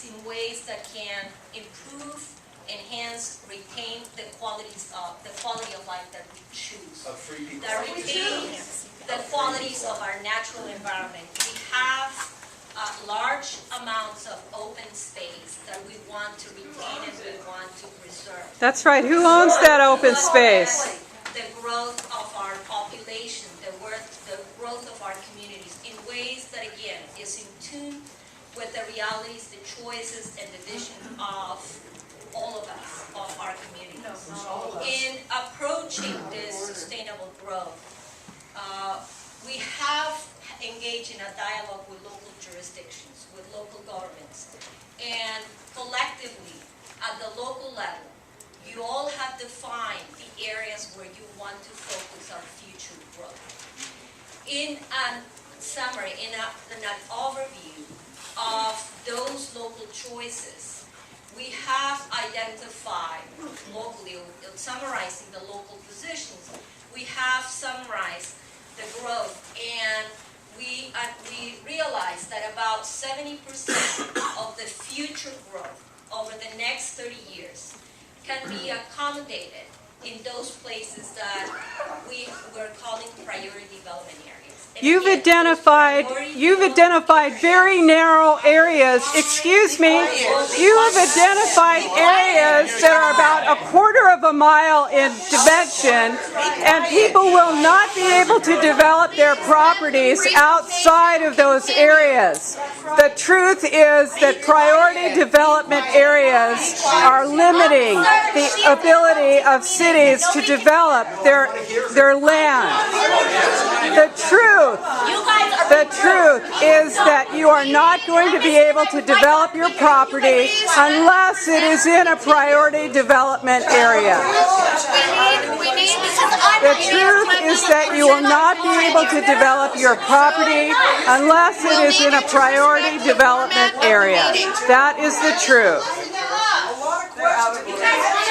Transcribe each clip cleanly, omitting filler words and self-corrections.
is in ways that can improve, enhance, retain the quality of life that we choose. That retains the qualities of our natural environment. We have large amounts of open space that we want to retain and we want to preserve. That's right. Who owns that open space? The growth of our population, the growth of our communities in ways that, again, is in tune with the realities, the choices, and the vision of all of us, of our communities. In approaching this sustainable growth, we have engaged in a dialogue with local jurisdictions, with local governments, and collectively, at the local level, you all have defined the areas where you want to focus on future growth. In a summary, in an overview of those local choices, we have identified locally, summarizing the local positions, we have summarized the growth, and we realize that about 70% of the future growth over the next 30 years can be accommodated in those places that we're calling priority development areas. And You've again, identified very narrow areas. Excuse me. You have identified areas that are about 1/4 of a mile in dimension, and people will not be able to develop their properties outside of those areas. The truth is that priority development areas are limiting the ability of cities to develop their land. The truth is that you are not going to be able to develop your property unless it is in a priority development area. The truth is that you will not be able to develop your property unless it is in a priority development area. That is the truth. You guys want to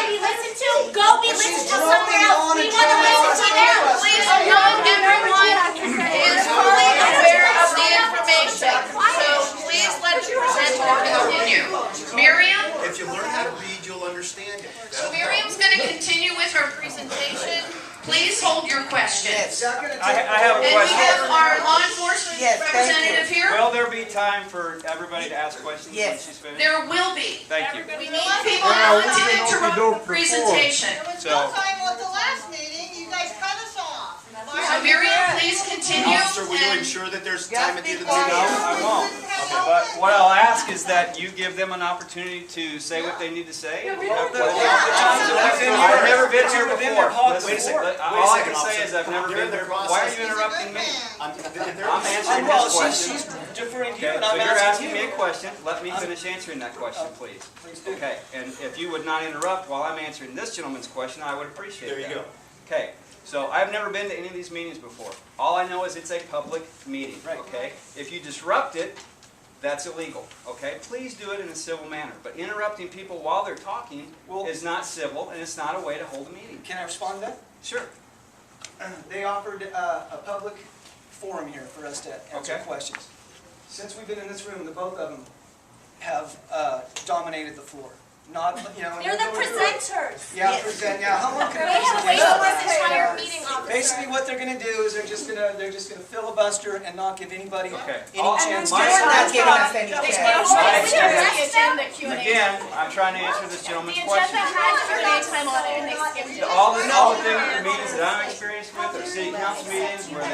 be listened to? Go be listened to somewhere else. We want to listen to them. Please note everyone is fully aware of the information. So please let the presenter continue. Miriam? If you learn how to read, you'll understand it. So Miriam's going to continue with her presentation. Please hold your questions. I have a And we question. have our law enforcement representative here. Will there be time for everybody to ask questions when she's finished? There will be. Thank you. We need people not to interrupt the presentation. There was no time at the last meeting, you guys cut us off. So Miriam, please continue. Officer, will you And ensure that there's time at the end of the No, meeting? I won't. Okay, but what I'll ask is that you give them an opportunity to say what they need to say. I've never been here before. Wait a second. All I can say is I've never been there. Why are you interrupting me? I'm answering his question. She's deferring to you, Okay, and so I'm you're asking asking me a question. Let me finish answering that question, please. Okay, and if you would not interrupt while I'm answering this gentleman's question, I would appreciate that. There you go. Okay, so I've never been to any of these meetings before. All I know is it's a public meeting, okay? If you disrupt it, that's illegal, okay? Please do it in a civil manner. But interrupting people while they're talking is not civil, and it's not a way to hold a meeting. Can I respond to that? Sure. They offered a public forum here for us to answer Okay. questions. Since we've been in this room, the both of them have dominated the floor. Not, you know, They're the presenters. Yeah, present. Yeah, how long can They have a waited presentation this entire last? meeting, officer. Basically, what they're going to do is they're just going to filibuster and not give anybody Okay. any chance. My to experience- the Q&A. Again, I'm trying to answer this gentleman's The question. agenda has Q&A time on it, and they skipped it. All the meetings that I'm experienced with are city council meetings where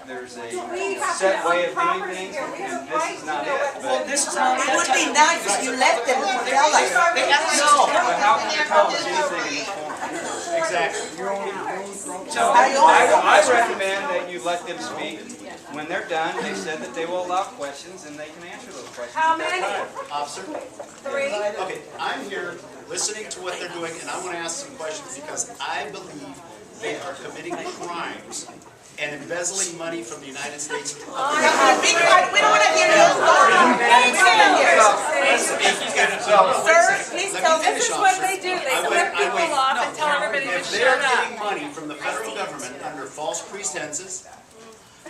there's a set way of doing things, and this is not it. But This is not It would be nice if you let them tell us. but how can you tell us anything in this form? Exactly. So I recommend that you let them speak. When they're done, they said that they will allow questions, and they can answer those questions. How at that many? time. Officer? 3. Okay, I'm here listening to what they're doing, and I want to ask some questions because I believe they are committing crimes and embezzling money from the United States. We don't want to hear your story. Sir, please tell me. This is what they do. They flip people off and tell everybody to shut up. If they're getting money from the federal government under false pretenses,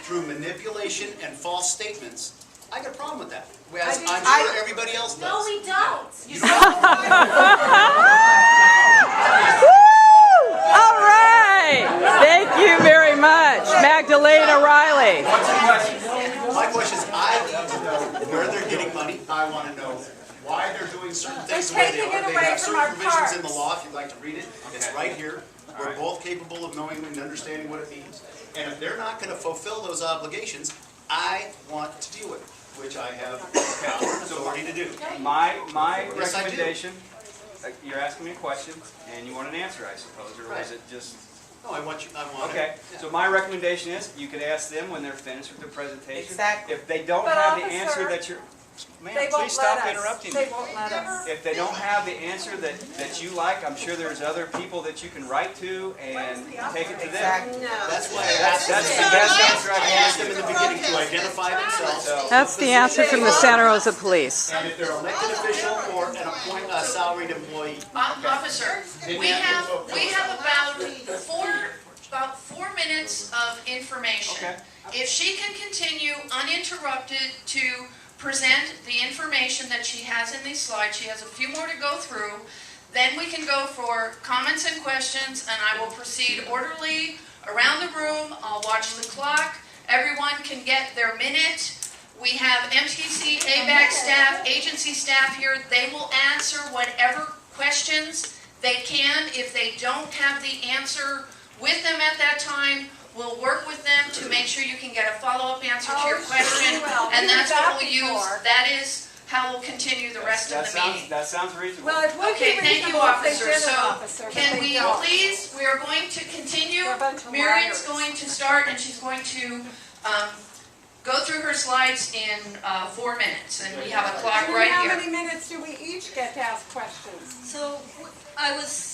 through manipulation and false statements, I got a problem with that, as I'm sure everybody else No, does. we don't. All right. Thank you very much, Magdalena Riley. What's your question? My question is, I need to know where they're getting money. I want to know why they're doing certain things the way they taking are. it They away have from our certain provisions in the parks. law, if you'd like to read it. It's right here. We're both capable of knowing and understanding what it means. And if they're not going to fulfill those obligations, I want to deal with it, which I have power and authority to do. My Yes, I do. recommendation, you're asking me a question, and you want an answer, I suppose, or was it just? No, I want it. Okay, so my recommendation is, you could ask them when they're finished with their presentation. Exactly. If they don't But have the officer, answer that you're, ma'am, They won't please stop let us. interrupting They me. won't let us. If they don't have the answer that you like, I'm sure there's other people that you can write to and take it to them. Exactly. That's why I asked them. That's the best answer I I can asked them in the beginning to identify themselves. That's the answer from the Santa Rosa Police. And if they're an elected official or a salaried employee. Officer, we have about 4 minutes of information. Okay. If she can continue uninterrupted to present the information that she has in these slides, she has a few more to go through, then we can go for comments and questions, and I will proceed orderly around the room. I'll watch the clock. Everyone can get their minute. We have MTC, ABAC staff, agency staff here. They will answer whatever questions they can. If they don't have the answer with them at that time, we'll work with them to make sure you can get a follow-up answer to your question. And that's what we'll use. That is how we'll continue the rest of the meeting. That sounds reasonable. Well, it would Okay, be thank you, reasonable if they officer. did it, So, officer, but can they we don't. please, we are going to continue. They're a bunch of Miriam's liars. going to start, and she's going to go through her slides in 4 minutes, and we have a clock And then right how here. many minutes do we each get to ask questions? So I was